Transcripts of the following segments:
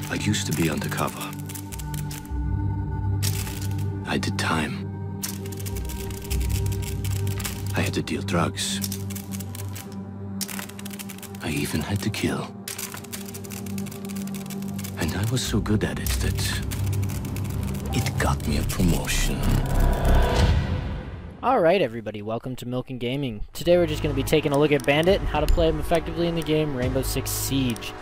I used to be undercover. I did time. I had to deal drugs. I even had to kill. And I was so good at it that it got me a promotion. Alright everybody, welcome to Milk and Gaming. Today we're just going to be taking a look at Bandit and how to play him effectively in the game Rainbow Six Siege.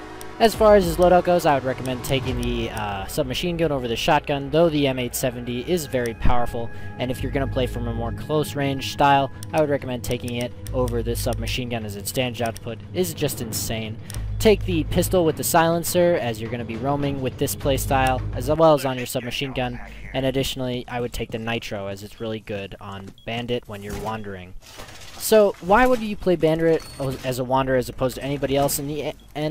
As far as his loadout goes, I would recommend taking the submachine gun over the shotgun, though the M870 is very powerful, and if you're going to play from a more close range style, I would recommend taking it over the submachine gun, as its damage output is just insane. Take the pistol with the silencer, as you're going to be roaming with this playstyle, as well as on your submachine gun, and additionally I would take the nitro, as it's really good on Bandit when you're wandering. So why would you play Bandit as a wanderer as opposed to anybody else? And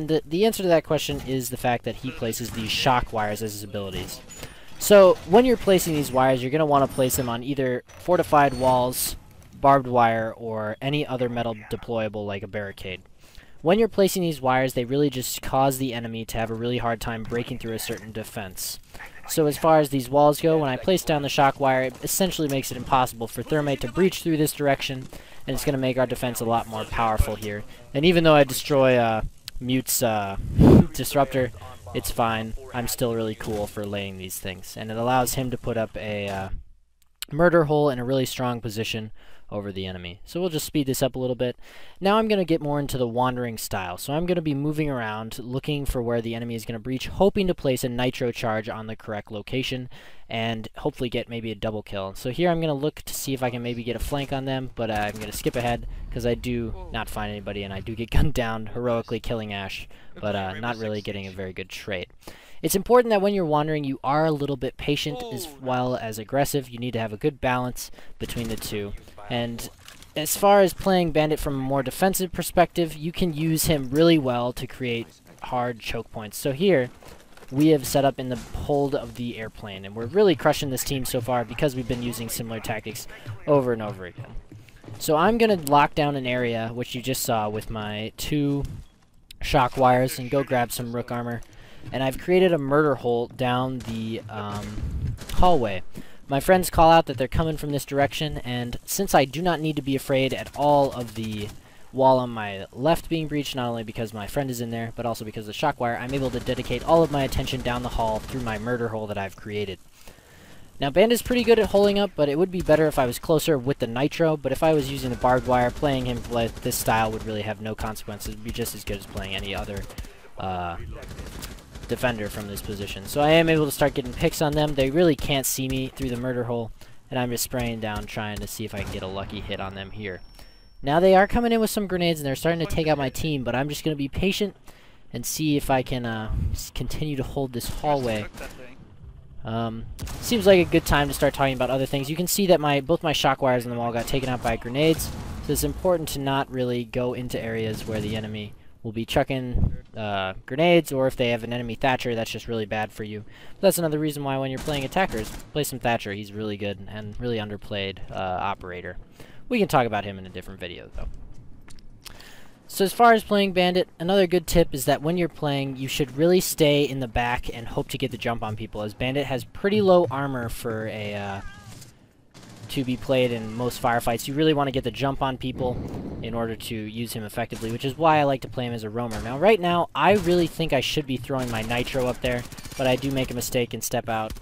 the answer to that question is the fact that he places these shock wires as his abilities. So when you're placing these wires, you're going to want to place them on either fortified walls, barbed wire, or any other metal deployable like a barricade. When you're placing these wires, they really just cause the enemy to have a really hard time breaking through a certain defense. So as far as these walls go, when I place down the shock wire, it essentially makes it impossible for Thermite to breach through this direction, and it's going to make our defense a lot more powerful here. And even though I destroy Mute's disruptor, it's fine. I'm still really cool for laying these things. And it allows him to put up a murder hole in a really strong position over the enemy. So we'll just speed this up a little bit. Now I'm going to get more into the wandering style. So I'm going to be moving around, looking for where the enemy is going to breach, hoping to place a nitro charge on the correct location, and hopefully get maybe a double kill. So here I'm going to look to see if I can maybe get a flank on them, but I'm going to skip ahead, because I do not find anybody, and I do get gunned down, heroically killing Ash, but not really getting a very good trade. It's important that when you're wandering, you are a little bit patient as well as aggressive. You need to have a good balance between the two. And as far as playing Bandit from a more defensive perspective, you can use him really well to create hard choke points. So here, we have set up in the hold of the airplane, and we're really crushing this team so far because we've been using similar tactics over and over again. So I'm going to lock down an area, which you just saw with my 2 shock wires, and go grab some rook armor. And I've created a murder hole down the hallway. My friends call out that they're coming from this direction, and since I do not need to be afraid at all of the wall on my left being breached, not only because my friend is in there, but also because of the shock wire, I'm able to dedicate all of my attention down the hall through my murder hole that I've created. Now, Bandit's pretty good at holding up, but it would be better if I was closer with the nitro, but if I was using the barbed wire, playing him with this style would really have no consequences. It would be just as good as playing any other defender from this position. So I am able to start getting picks on them. They really can't see me through the murder hole, and I'm just spraying down trying to see if I can get a lucky hit on them here. Now they are coming in with some grenades and they're starting to take out my team, but I'm just going to be patient and see if I can continue to hold this hallway. Seems like a good time to start talking about other things. You can see that both my shock wires in the wall got taken out by grenades, so it's important to not really go into areas where the enemy will be chucking grenades, or if they have an enemy Thatcher, that's just really bad for you. But that's another reason why when you're playing attackers, play some Thatcher. He's really good and really underplayed operator. We can talk about him in a different video, though. So as far as playing Bandit, another good tip is that when you're playing, you should really stay in the back and hope to get the jump on people, as Bandit has pretty low armor for a to be played in most firefights. You really want to get the jump on people in order to use him effectively, which is why I like to play him as a roamer. Now, right now, I really think I should be throwing my nitro up there, but I do make a mistake and step out.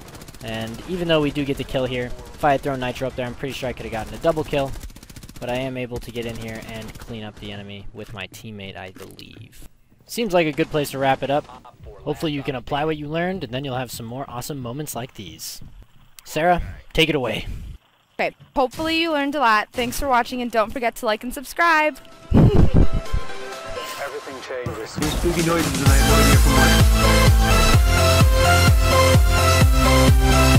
And even though we do get the kill here, if I had thrown nitro up there, I'm pretty sure I could have gotten a double kill. But I am able to get in here and clean up the enemy with my teammate, I believe. Seems like a good place to wrap it up. Hopefully you can apply what you learned, and then you'll have some more awesome moments like these. Sarah, take it away. Okay, hopefully you learned a lot. Thanks for watching, and don't forget to like and subscribe. Everything changes. These spooky noises and I have no idea from where.